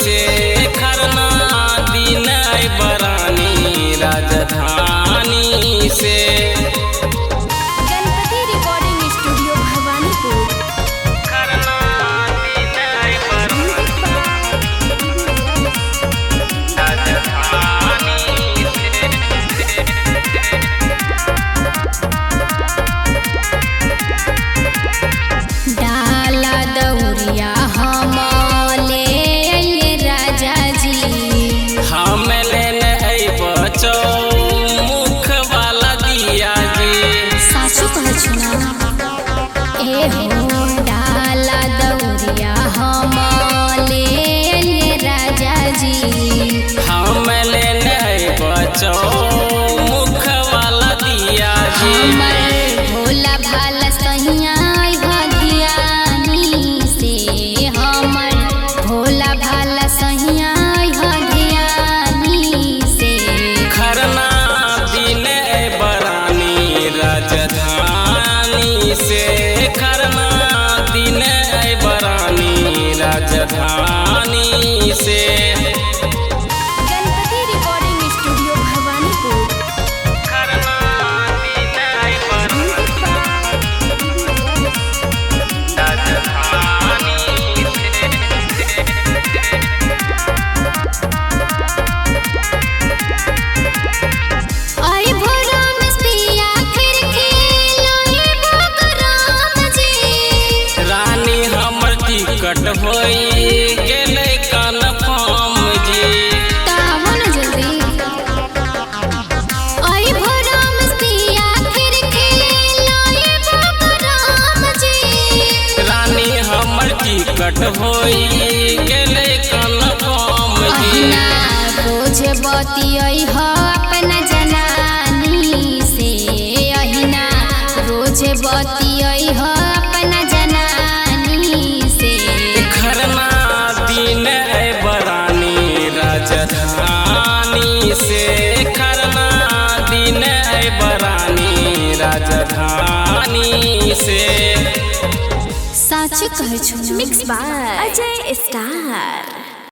से खरना दिन बरानी राजधानी से। Ganpati recording studio Bhawanipur. खरना दिन राजधानी से। डाला दौरिया हम ले अइले राजा जी। हम लेने बचो मुख वाला दिया जी। सासू कह छुना ए हो डाला दौरिया हम ले अइले राजा जी। हम लेने बचो मुख वाला दिया जी। हमर भोला भाला सहिया हदियानी से। हमर भोला भाला सहिया हदियानी से। खरना दिन बरानी राजधानी से। खरना दिन बरानी राजधानी से। Ganpati recording studio Bhawanipur. खरना दिन राजधानी से। आई भोरा में पिया खिड़की लोहे भोगराम जी। रानी हमर टिकट होई गेलै कन्फर्म जी। तावन जल्दी आई भोरा में पिया खिड़की लोहे भोगराम जी। रानी हमर टिकट होई गेलै कन्फर्म जी। अहिना रोज बतियई ह अपना जनानी से। अहिना रोज बतियई ह अपना जनानी से। खरना दिन बरानी राजधानी से। खरना दिन बरानी राजधानी से। साच कह छु मिक्स बाय अजय स्टार।